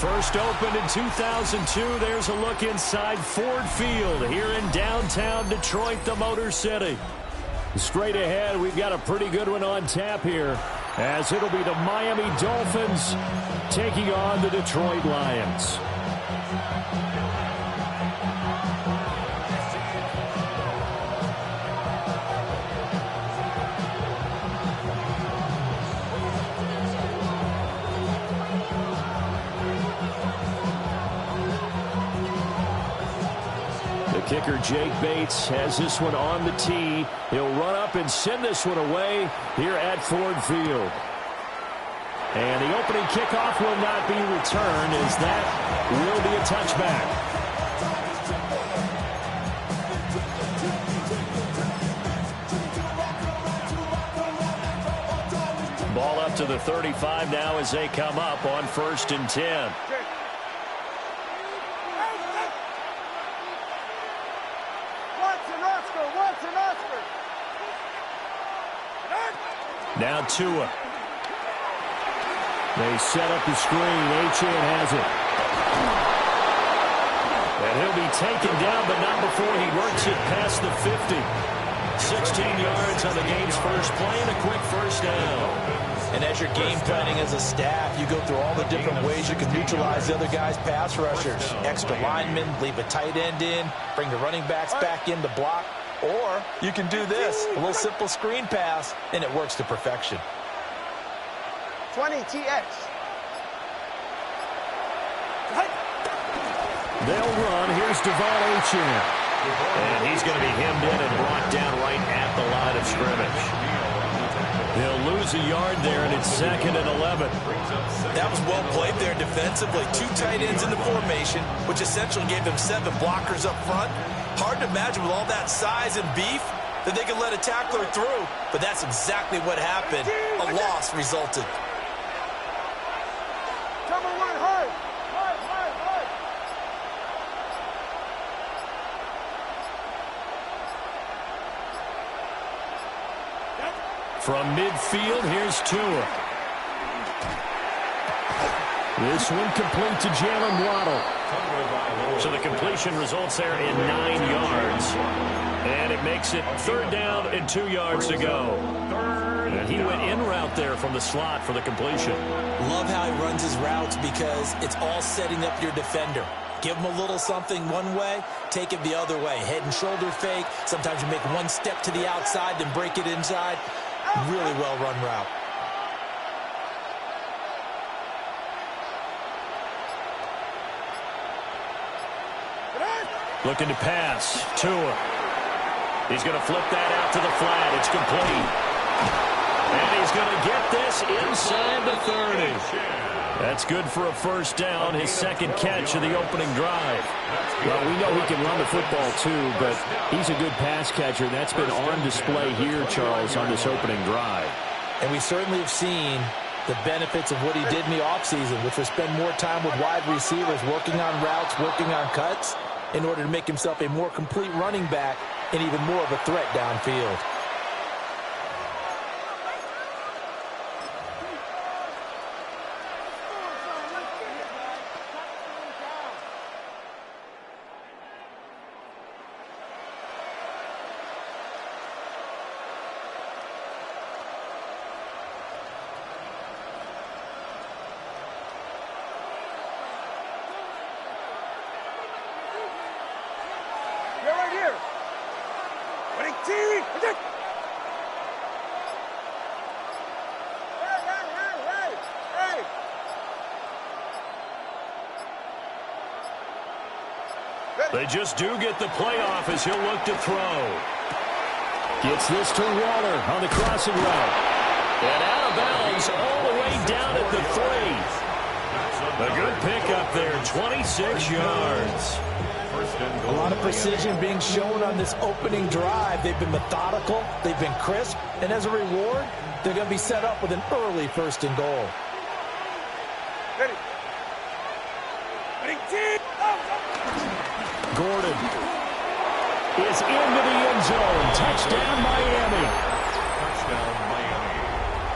First opened in 2002. There's a look inside Ford Field here in downtown Detroit, the Motor City. Straight ahead, we've got a pretty good one on tap here, as it'll be the Miami Dolphins taking on the Detroit Lions. Kicker Jake Bates has this one on the tee. He'll run up and send this one away here at Ford Field. And the opening kickoff will not be returned, as that will be a touchback. Ball up to the 35 now as they come up on 1st and 10. Now Tua. They set up the screen. Achane has it. And he'll be taken down, but not before he works it past the 50. 16 yards on the game's first play and a quick first down. And as you're game planning as a staff, you go through all the different ways you can neutralize the other guy's pass rushers. Extra linemen, leave a tight end in, bring the running backs back in to block. Or you can do this, a little simple screen pass, and it works to perfection. 20 TX. They'll run. Here's Achane. And he's going to be hemmed in and brought down right at the line of scrimmage. They'll lose a yard there, and it's 2nd and 11. That was well played there defensively. 2 tight ends in the formation, which essentially gave them 7 blockers up front. Hard to imagine with all that size and beef that they can let a tackler through. But that's exactly what happened. A loss resulted. From midfield, here's Tua. This one complete to Jalen Waddle. So the completion results there in 9 yards. And it makes it 3rd down and 2 yards to go. And he went in route there from the slot for the completion. Love how he runs his routes because it's all setting up your defender. Give him a little something one way, take it the other way. Head and shoulder fake. Sometimes you make one step to the outside, then break it inside. Really well-run route. Looking to pass. Tua. He's going to flip that out to the flat. It's complete. And he's going to get this inside the 30. That's good for a first down, his 2nd catch of the opening drive. Well, we know he can run the football too, but he's a good pass catcher, and that's been on display here, Charles, on this opening drive. And we certainly have seen the benefits of what he did in the offseason, which was spend more time with wide receivers, working on routes, working on cuts, in order to make himself a more complete running back and even more of a threat downfield. They just do get the playoff as he'll look to throw. Gets this to Waller on the crossing route. And out of bounds all the way down at the 3. A good pickup there, 26 yards. A lot of precision being shown on this opening drive. They've been methodical, they've been crisp, and as a reward, they're going to be set up with an early 1st and goal. Ready. Gordon is into the end zone. Touchdown, Miami. Touchdown, Miami.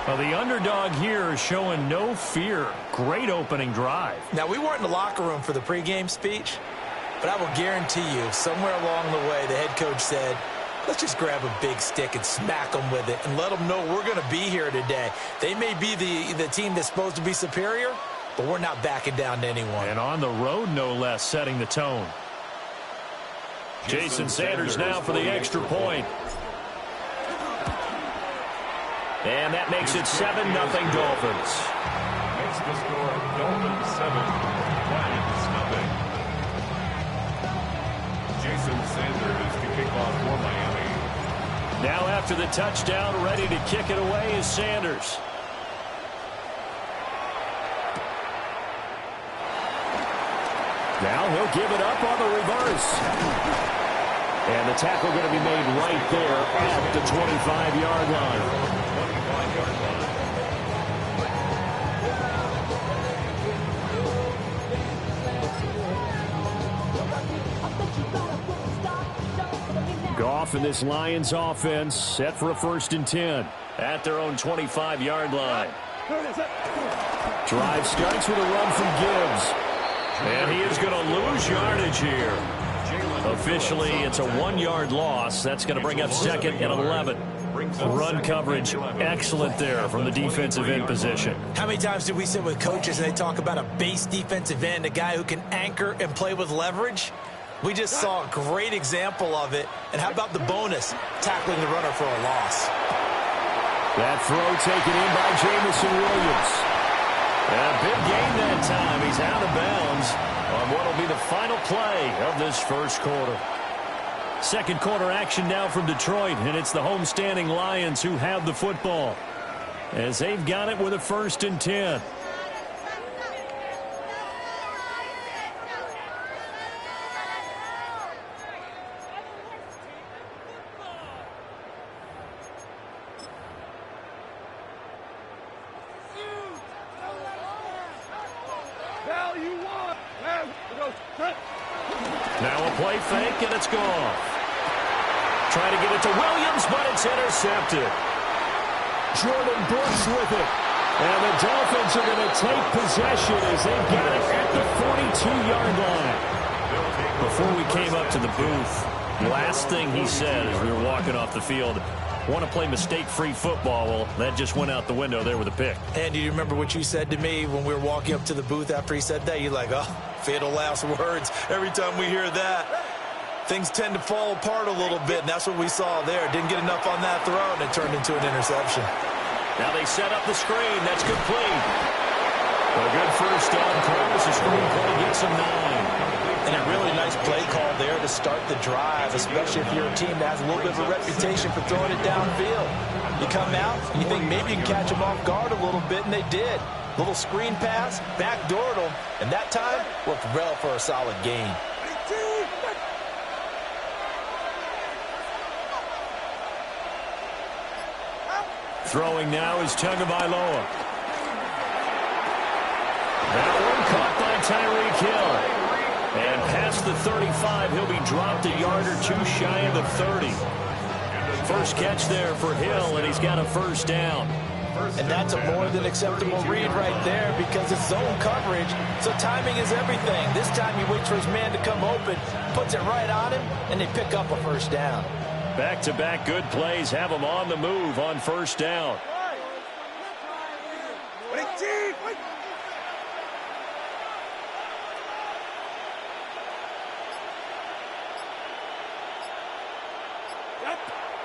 Well, the underdog here is showing no fear. Great opening drive. Now, we weren't in the locker room for the pregame speech, but I will guarantee you somewhere along the way the head coach said, let's just grab a big stick and smack them with it and let them know we're going to be here today. They may be the team that's supposed to be superior, but we're not backing down to anyone. And on the road, no less, setting the tone. Jason Sanders now for the extra point. And that makes it 7-0 Dolphins. Makes the score Dolphins 7, Lions nothing. Jason Sanders to kick off for Miami. Now after the touchdown, ready to kick it away is Sanders. Now he'll give it up on the reverse. And the tackle going to be made right there at the 25-yard line. Goff and this Lions offense set for a 1st and 10 at their own 25-yard line. Drive starts with a run from Gibbs. And he is going to lose yardage here. Officially, it's a 1-yard loss. That's going to bring up 2nd and 11. Run coverage excellent there from the defensive end position. How many times do we sit with coaches and they talk about a base defensive end, a guy who can anchor and play with leverage? We just saw a great example of it. And how about the bonus, tackling the runner for a loss? That throw taken in by Jamison Williams. And a big gain that time. He's out of bounds on what will be the final play of this first quarter. Second quarter action now from Detroit, and it's the homestanding Lions who have the football as they've got it with a 1st and 10. Now a play fake, and it's gone. Trying to get it to Williams, but it's intercepted. Jordan Brooks with it. And the Dolphins are going to take possession as they've got it at the 42-yard line. Before we came up to the booth, last thing he said as we were walking off the field, want to play mistake-free football. Well, that just went out the window there with a pick. And do you remember what you said to me when we were walking up to the booth after he said that? You're like, oh, fatal last words. Every time we hear that, things tend to fall apart a little bit, and that's what we saw there. Didn't get enough on that throw, and it turned into an interception. Now they set up the screen. That's complete. A good first down call as the screen play gets him 9. And a really nice play call there to start the drive, especially if you're a team that has a little bit of a reputation for throwing it downfield. You come out, and you think maybe you can catch them off guard a little bit, and they did. Little screen pass, backdoored them, and that time worked well for a solid gain. Throwing now is Tagovailoa. That one caught by Tyreek Hill. And past the 35, he'll be dropped a yard or two shy of the 30. First catch there for Hill, and he's got a 1st down. And that's a more than acceptable read right there because it's zone coverage, so timing is everything. This time he waits for his man to come open, puts it right on him, and they pick up a 1st down. Back-to-back good plays have him on the move on 1st down.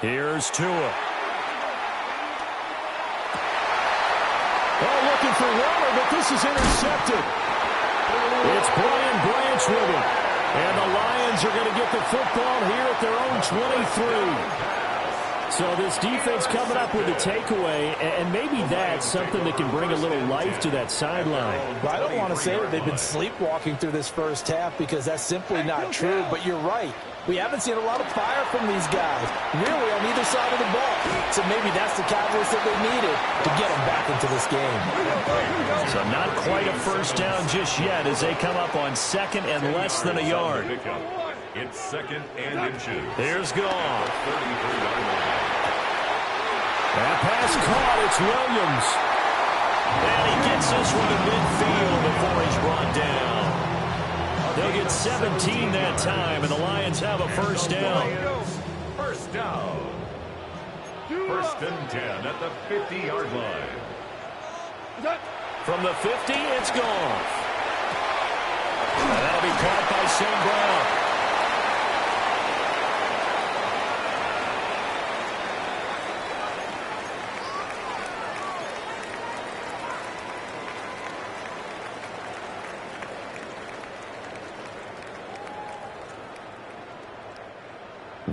Here's Tua. Oh, looking for Waller, but this is intercepted. It's Brian Branch with it. And the Lions are going to get the football here at their own 23. So this defense coming up with a takeaway, and maybe that's something that can bring a little life to that sideline. Well, I don't want to say that they've been sleepwalking through this first half because that's simply not true, but you're right. We haven't seen a lot of fire from these guys, really, on either side of the ball. So maybe that's the catalyst that they needed to get them back into this game. So not quite a 1st down just yet as they come up on 2nd and less than a yard. It's 2nd and inches. Here's Goff. That pass caught. It's Williams. And he gets this one to midfield before he's brought down. They'll get 17 that time, and the Lions have a first down. First down. First and 10 at the 50-yard line. From the 50, it's gone. And that'll be caught by St. Brown.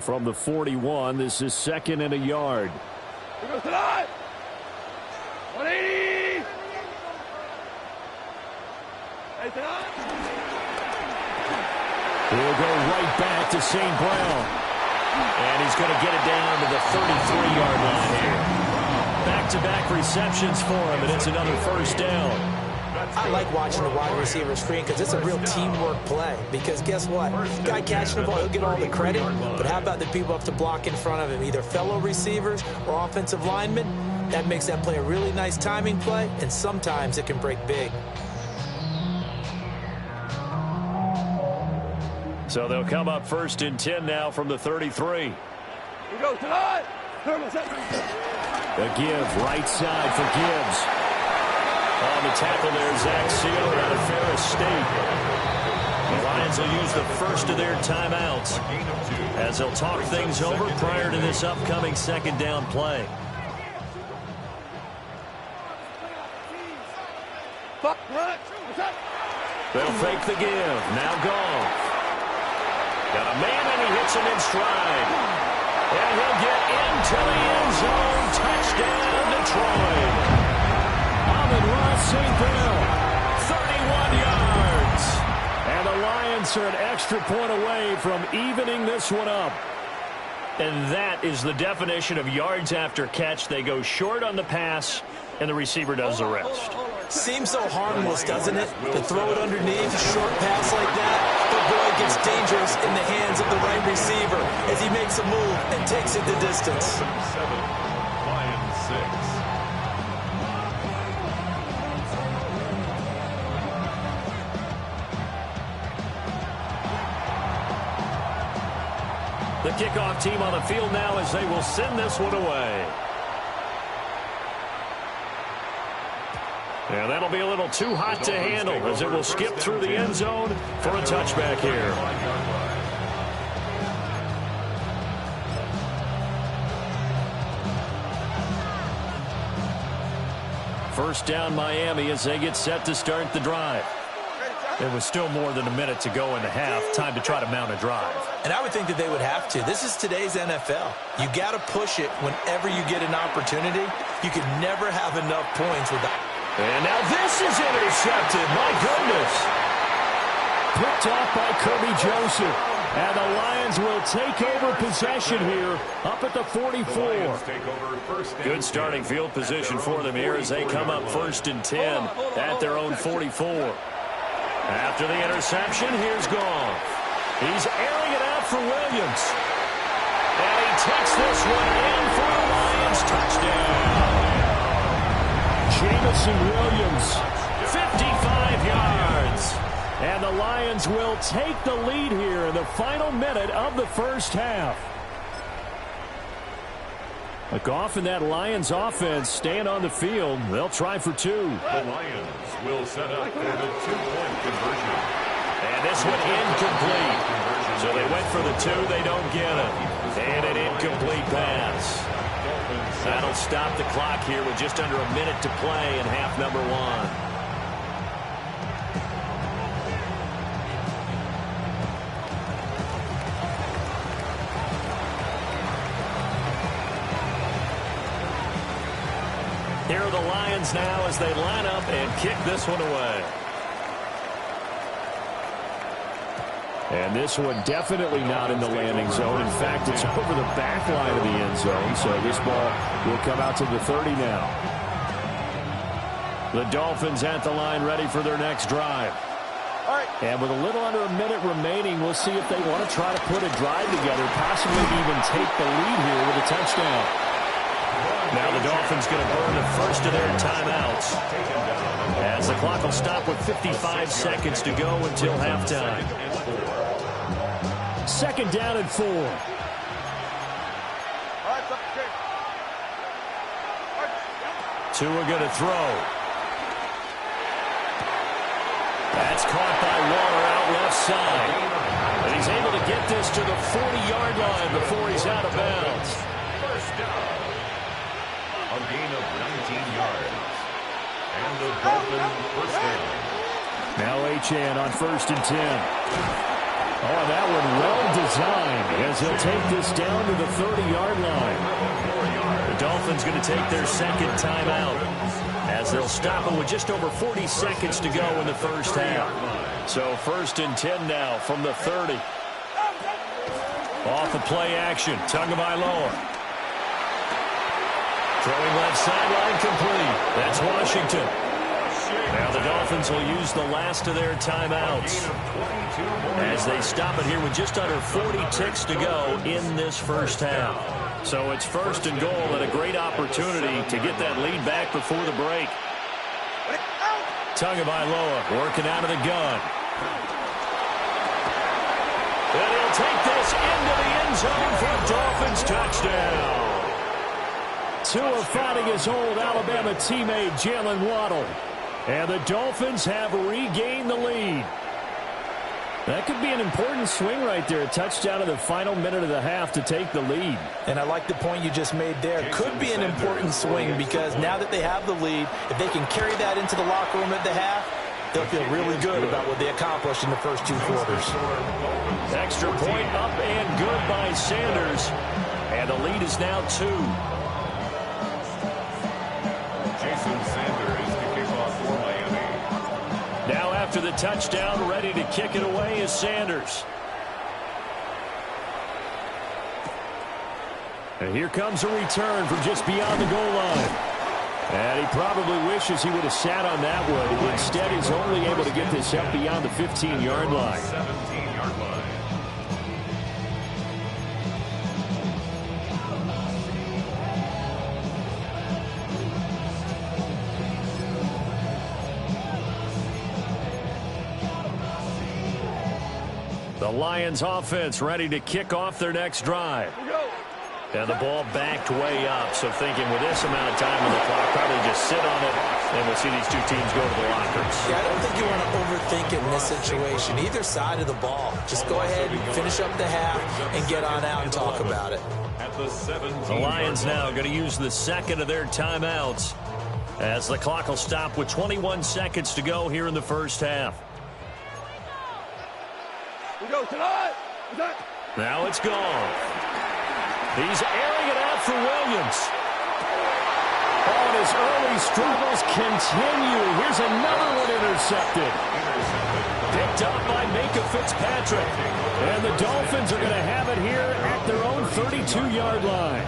From the 41, this is second and a yard. Here goes tonight. 180. He'll go right back to St. Brown. And he's going to get it down to the 33-yard line here. Back-to-back receptions for him, and it's another first down. I like watching the wide receiver screen because it's a real teamwork play. Because guess what? The guy catching the ball, he'll get all the credit. But how about the people up to block in front of him, either fellow receivers or offensive linemen? That makes that play a really nice timing play, and sometimes it can break big. So they'll come up first and 10 now from the 33. Here goes tonight. The give, right side for Gibbs. On the tackle there, Zach Sealer out of Ferris State. The Lions will use the first of their timeouts as they'll talk things over prior to this upcoming second down play. They'll fake the give. Now Goff. Got a man and he hits him in stride. And he'll get into the end zone. Touchdown, Detroit. St. Brown, 31 yards. And the Lions are an extra point away from evening this one up. And that is the definition of yards after catch. They go short on the pass, and the receiver does the rest. Seems so harmless, doesn't it? To throw it underneath, short pass like that. But boy, it gets dangerous in the hands of the right receiver as he makes a move and takes it the distance. 7, Lions 6. The kickoff team on the field now as they will send this one away. And that'll be a little too hot to handle as it will skip through the end zone for a touchback here. First down Miami as they get set to start the drive. There was still more than a minute to go in the half. Time to try to mount a drive. And I would think that they would have to. This is today's NFL. You got to push it whenever you get an opportunity. You can never have enough points with that. And now this is intercepted. My goodness. Picked off by Kirby Joseph. And the Lions will take over possession here up at the 44. Good starting field position for them here as they come up first and 10 at their own 44. After the interception, here's Goff. He's airing it out for Williams. And he takes this one in for a Lions touchdown. Jamison Williams, 55 yards. And the Lions will take the lead here in the final minute of the first half. Goff and that Lions offense staying on the field. They'll try for two. The Lions will set up for the two-point conversion. And this one incomplete. So they went for the two. They don't get it. And an incomplete pass. That'll stop the clock here with just under a minute to play in half number one. Here are the Lions now as they line up and kick this one away. And this one definitely not in the landing zone. In fact, it's over the back line of the end zone. So this ball will come out to the 30 now. The Dolphins at the line ready for their next drive. And with a little under a minute remaining, we'll see if they want to try to put a drive together, possibly even take the lead here with a touchdown. Now the Dolphins going to burn the first of their timeouts, as the clock will stop with 55 seconds to go until halftime. Second down and 4. Tua going to throw. That's caught by Waller out left side. And he's able to get this to the 40-yard line before he's out of bounds. First down. A gain of 19 yards. And the Dolphins first down. Now Achane on 1st and 10. Oh, that one well designed as he'll take this down to the 30-yard line. The Dolphins going to take their second timeout as they'll stop him with just over 40 seconds to go in the first half. So 1st and 10 now from the 30. Off the play action, Tagovailoa. Throwing left sideline complete. That's Washington. Now the Dolphins will use the last of their timeouts as they stop it here with just under 40 ticks to go in this first half. So it's 1st and goal and a great opportunity to get that lead back before the break. Tagovailoa working out of the gun. And he'll take this into the end zone for a Dolphins touchdown. Tua fighting his old Alabama teammate Jalen Waddle. And the Dolphins have regained the lead. That could be an important swing right there. A touchdown in the final minute of the half to take the lead. And I like the point you just made there. Could be an important swing because now that they have the lead, if they can carry that into the locker room at the half, they'll feel really good about what they accomplished in the first 2 quarters. Extra point up and good by Sanders. And the lead is now 2. Now after the touchdown, ready to kick it away is Sanders. And here comes a return from just beyond the goal line. And he probably wishes he would have sat on that one. Instead, he's only able to get this up beyond the 15-yard line. 17-yard line. The Lions offense ready to kick off their next drive. And the ball backed way up, so thinking with this amount of time on the clock, probably just sit on it, and we'll see these two teams go to the lockers. Yeah, I don't think you want to overthink it in this situation. Either side of the ball. Just go ahead and finish up the half and get on out and talk about it. The Lions now going to use the second of their timeouts as the clock will stop with 21 seconds to go here in the first half. Now it's gone. He's airing it out for Williams. Oh, and his early struggles continue. Here's another one intercepted. Picked up by Minka Fitzpatrick. And the Dolphins are going to have it here at their own 32-yard line.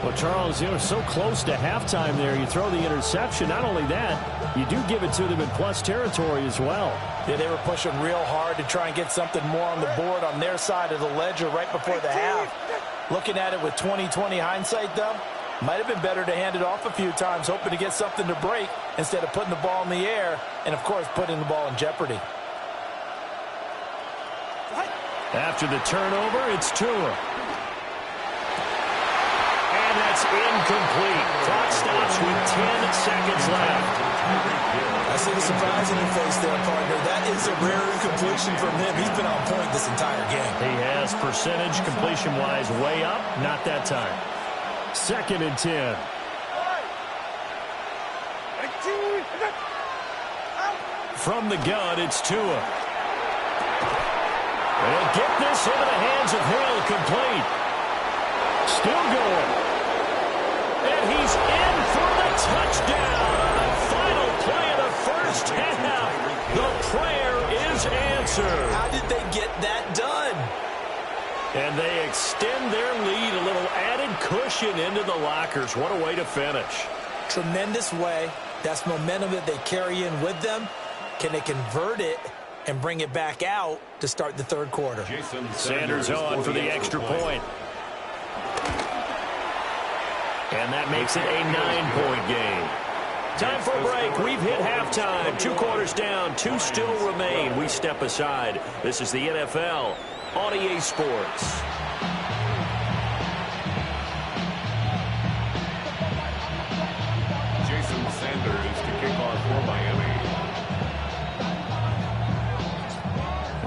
Well, Charles, so close to halftime there. You throw the interception. Not only that, you do give it to them in plus territory as well. Yeah, they were pushing real hard to try and get something more on the board on their side of the ledger right before the half. Looking at it with 20/20 hindsight, though, might have been better to hand it off a few times, hoping to get something to break instead of putting the ball in the air and, of course, putting the ball in jeopardy. After the turnover, it's Tua. And that's incomplete. Clock stops with 10 seconds left. I see the surprise in your face there, partner. That is a rare incompletion from him. He's been on point this entire game. He has percentage completion-wise way up. Not that time. 2nd and 10. From the gun, it's Tua. And he'll get this into the hands of Hill, complete. Still going. And he's in for the touchdown on the final play of the first half. The prayer is answered. How did they get that done? And they extend their lead, a little added cushion into the lockers. What a way to finish. Tremendous way. That's momentum that they carry in with them. Can they convert it and bring it back out to start the third quarter? Sanders on for the extra point. And that makes it a 9-point game. Time for a break. We've hit halftime. 2 quarters down. 2 still remain. We step aside. This is the NFL on EA Sports. Jason Sanders to kick off for Miami.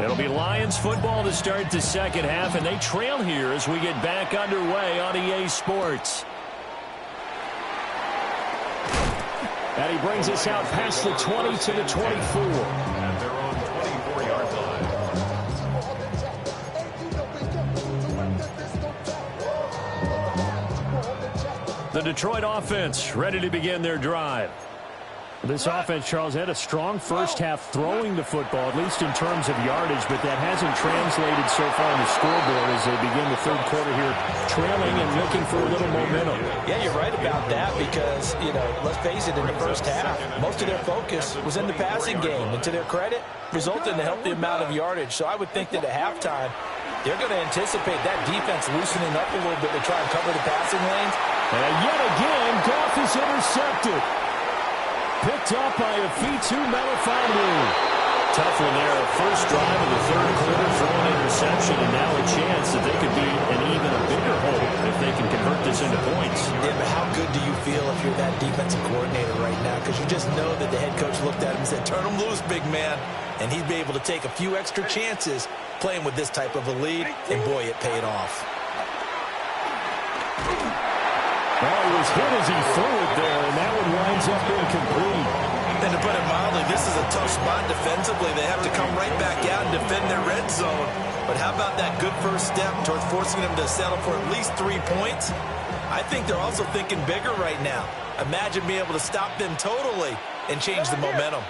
It'll be Lions football to start the second half, and they trail here as we get back underway on EA Sports. And he brings us out past the 20 to the 24. And they're on 24-yard line. The Detroit offense ready to begin their drive. This offense, Charles, had a strong first half throwing the football, at least in terms of yardage, but that hasn't translated so far on the scoreboard as they begin the third quarter here, trailing and looking for a little momentum. Yeah, you're right about that because, let's face it, in the first half, most of their focus was in the passing game. And to their credit, resulted in a healthy amount of yardage. So I would think that at halftime, they're going to anticipate that defense loosening up a little bit to try and cover the passing lanes. And yet again, Goff is intercepted. Picked up by a Fitu Melifonwu. Tough one there. First drive of the third quarter for an interception, and now a chance that they could be in even a bigger hole if they can convert this into points. Yeah, but how good do you feel if you're that defensive coordinator right now? Because you just know that the head coach looked at him and said, turn him loose, big man. And he'd be able to take a few extra chances playing with this type of a lead, and boy, it paid off. Well, he was hit as he threw it there, and that one winds up incomplete. And to put it mildly, this is a tough spot defensively. They have to come right back out and defend their red zone. But how about that good first step towards forcing them to settle for at least 3 points? I think they're also thinking bigger right now. Imagine being able to stop them totally and change the momentum.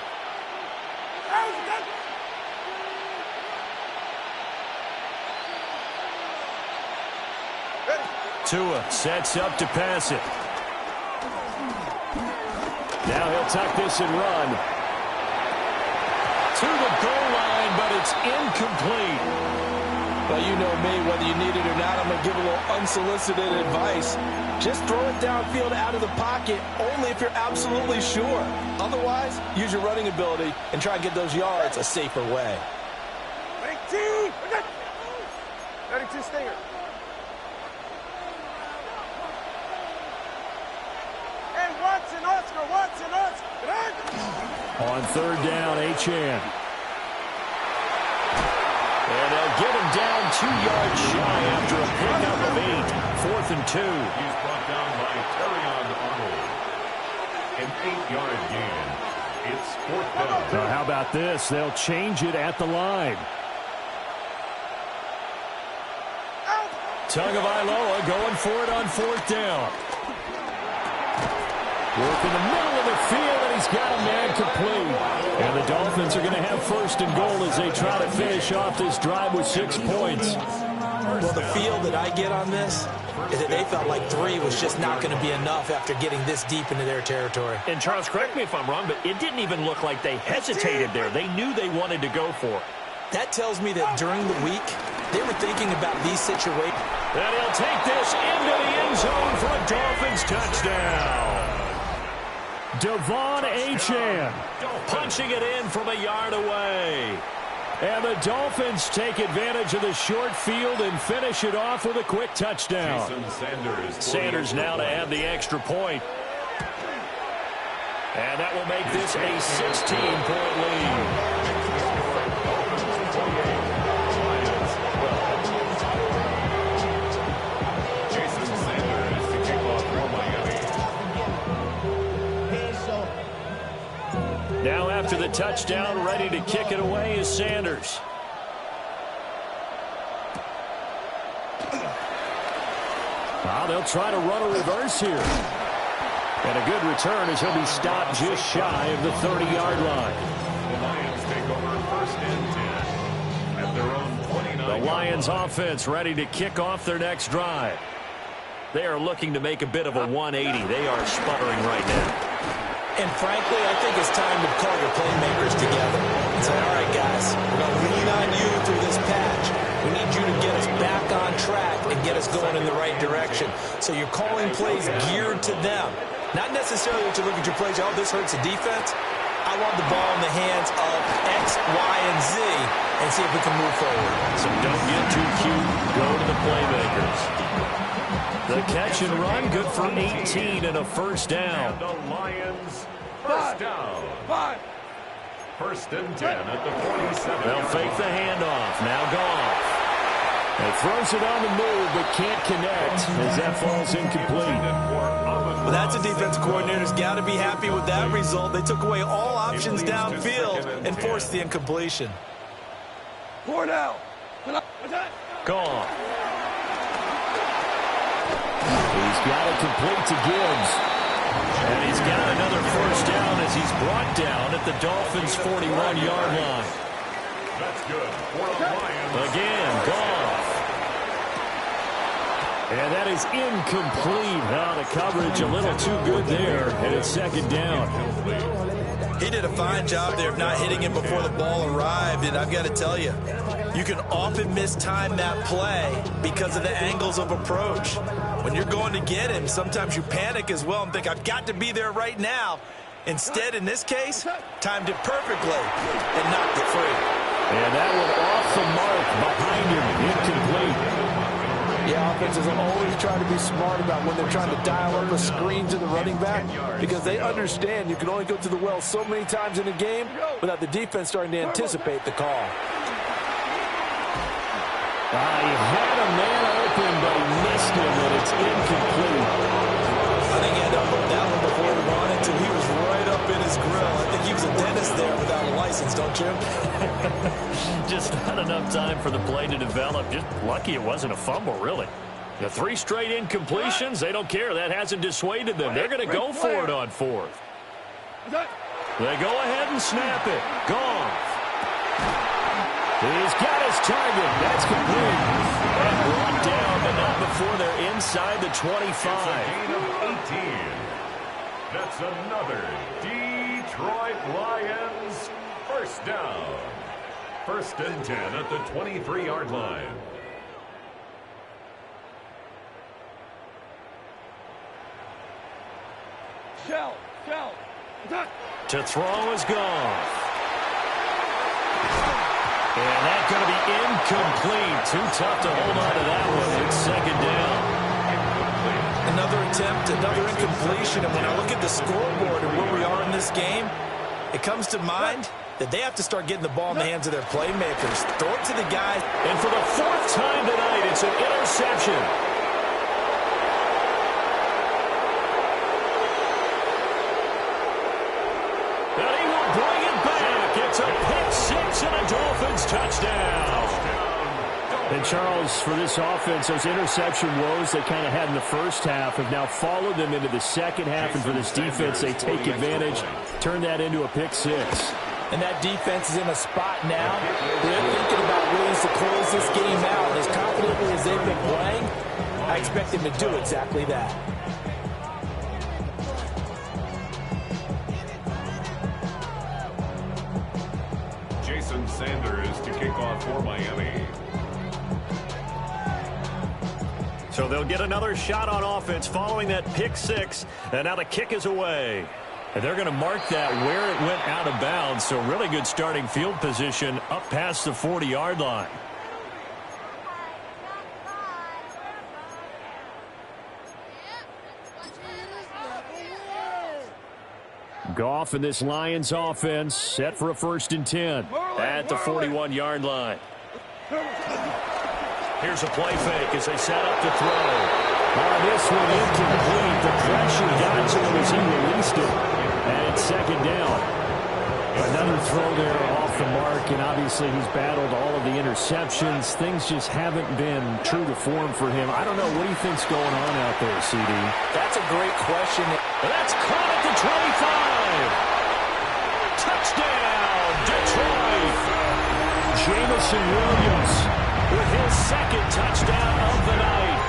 Tua sets up to pass it. Now he'll tuck this and run. To the goal line, but it's incomplete. Well, you know me, whether you need it or not, I'm going to give a little unsolicited advice. Just throw it downfield out of the pocket, only if you're absolutely sure. Otherwise, use your running ability and try and get those yards a safer way. 32 Stinger. On third down, Achane. And they'll get him down 2 yards shy after a pickup of 8. 4th and 2. He's brought down by Terrion Arnold. An 8-yard gain. It's 4th down. So how about this? They'll change it at the line. Tagovailoa going for it on 4th down. Work in the middle of the field, and he's got a man complete. And the Dolphins are going to have 1st and goal as they try to finish off this drive with 6 points. Well, the feel that I get on this is that they felt like 3 was just not going to be enough after getting this deep into their territory. And Charles, correct me if I'm wrong, but it didn't even look like they hesitated there. They knew they wanted to go for it. That tells me that during the week, they were thinking about these situations. And he'll take this into the end zone for a Dolphins touchdown. Devon Achane punching it in from a yard away. And the Dolphins take advantage of the short field and finish it off with a quick touchdown. Sanders now to add the extra point. And that will make this a 16-point lead. Now after the touchdown, ready to kick it away is Sanders. Well, they'll try to run a reverse here. And a good return as he'll be stopped just shy of the 30-yard line. The Lions take over 1st and 10 at their own 29. The Lions offense ready to kick off their next drive. They are looking to make a bit of a 180. They are sputtering right now. And frankly, I think it's time to call your playmakers together and say, all right, guys, we're going to lean on you through this patch. We need you to get us back on track and get get us going in the right direction. So you're calling plays geared to them. Not necessarily that you look at your plays, oh, this hurts the defense. I want the ball in the hands of X, Y, and Z and see if we can move forward. So don't get too cute. Go to the playmakers. The catch and run, good for 18 and a first down. And the Lions, first down. 5. First and 10 at the 47. They'll fake the handoff. Now Goff. He throws it on the move, but can't connect as that falls incomplete. Well, that's a defense coordinator's got to be happy with that result. They took away all options downfield and forced the incompletion. 4 now. Goff. He's got it complete to Gibbs. And he's got another first down as he's brought down at the Dolphins' 41-yard line. That's good for the Lions. Again, Goff. And that is incomplete. Now the coverage a little too good there, and it's second down. He did a fine job there of not hitting him before the ball arrived, and I've got to tell you, you can often mistime that play because of the angles of approach. When you're going to get him, sometimes you panic as well and think, I've got to be there right now. Instead, in this case, timed it perfectly and knocked it free. And that one off the mark behind him, incomplete. Yeah, offenses will always try to be smart about when they're trying to dial up a screen to the running back because they understand you can only go to the well so many times in a game without the defense starting to anticipate the call. He had a man open, but he missed him, and it's incomplete. I think he had to unload that one before he wanted to. He was right up in his grill. I think he was a dentist there without a license, don't you? Just not enough time for the play to develop. Just lucky it wasn't a fumble, really. The 3 straight incompletions, they don't care. That hasn't dissuaded them. They're going to go for it on 4th. They go ahead and snap it. Goff. He's got his target. That's complete. And brought down, but not before they're inside the 25. It's a gain of 18. That's another Detroit Lions first down. First and 10 at the 23-yard line. Shell. To throw is Goff. And that's going to be incomplete. Too tough to hold on to that one. It's second down. Another attempt, another incompletion. And when I look at the scoreboard and where we are in this game, it comes to mind that they have to start getting the ball in the hands of their playmakers. Throw it to the guys. And for the 4th time tonight, it's an interception. And he will bring it back. It's a pick-6 and a Dolphins touchdown. And Charles, for this offense, those interception woes they kind of had in the first half have now followed them into the second half. And for this defense, they take advantage, turn that into a pick-6. And that defense is in a spot now where they're thinking about ways to close this game out. And as confidently as they've been playing, I expect them to do exactly that. Jason Sanders to kick off for Miami. So they'll get another shot on offense following that pick-6. And now the kick is away. And they're going to mark that where it went out of bounds. So really good starting field position up past the 40-yard line. Goff and this Lions offense set for a 1st and 10 at the 41-yard line. Here's a play fake as they set up to throw. This one incomplete. The pressure got to him as he released it. And it's second down. Another throw there off the mark, and obviously he's battled all of the interceptions. Things just haven't been true to form for him. I don't know. What do you think's going on out there, CD? That's a great question. That's caught at the 25. Touchdown, Detroit. Jamison Williams with his 2nd touchdown of the night.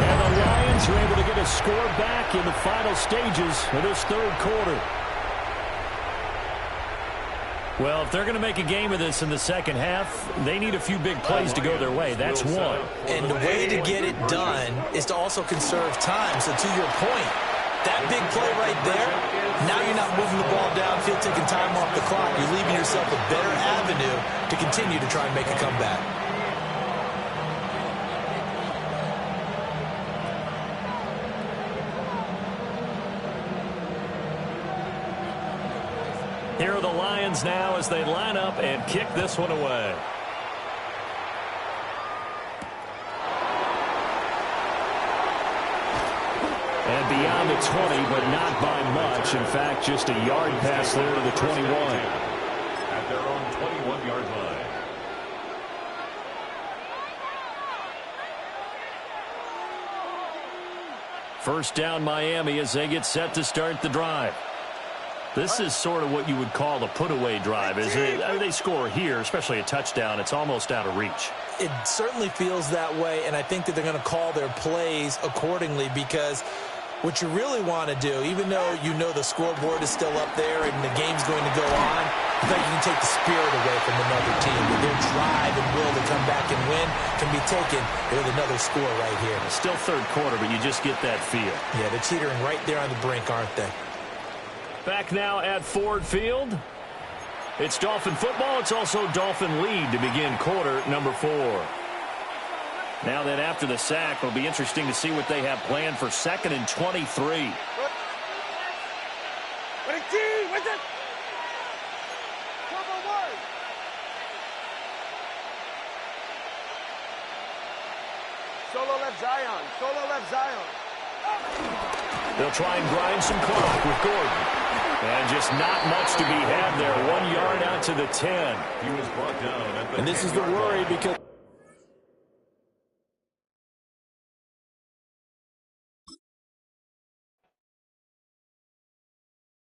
And the Lions are able to get a score back in the final stages of this 3rd quarter. Well, if they're going to make a game of this in the second half, they need a few big plays to go their way. That's one. And the way to get it done is to also conserve time. So to your point, that big play right there, now you're not moving the ball downfield, taking time off the clock. You're leaving yourself a better avenue to continue to try and make a comeback. Here are the Lions now as they line up and kick this one away. And beyond the 20, but not by much. In fact, just a yard pass there to the 21. At their own 21-yard line. First down Miami as they get set to start the drive. This is sort of what you would call a put-away drive, isn't it? I mean, they score here, especially a touchdown. It's almost out of reach. It certainly feels that way, and I think that they're going to call their plays accordingly because what you really want to do, even though you know the scoreboard is still up there and the game's going to go on, I think you can take the spirit away from another team. Their drive and will to come back and win can be taken with another score right here. Still third quarter, but you just get that feel. Yeah, they're teetering right there on the brink, aren't they? Back now at Ford Field. It's Dolphin football. It's also Dolphin lead to begin quarter number 4. Now that after the sack, it'll be interesting to see what they have planned for 2nd and 23. Solo left Zion. Solo left Zion. They'll try and grind some clock with Gordon. And just not much to be had there. 1 yard out to the 10. He was brought down at the and this is the worry because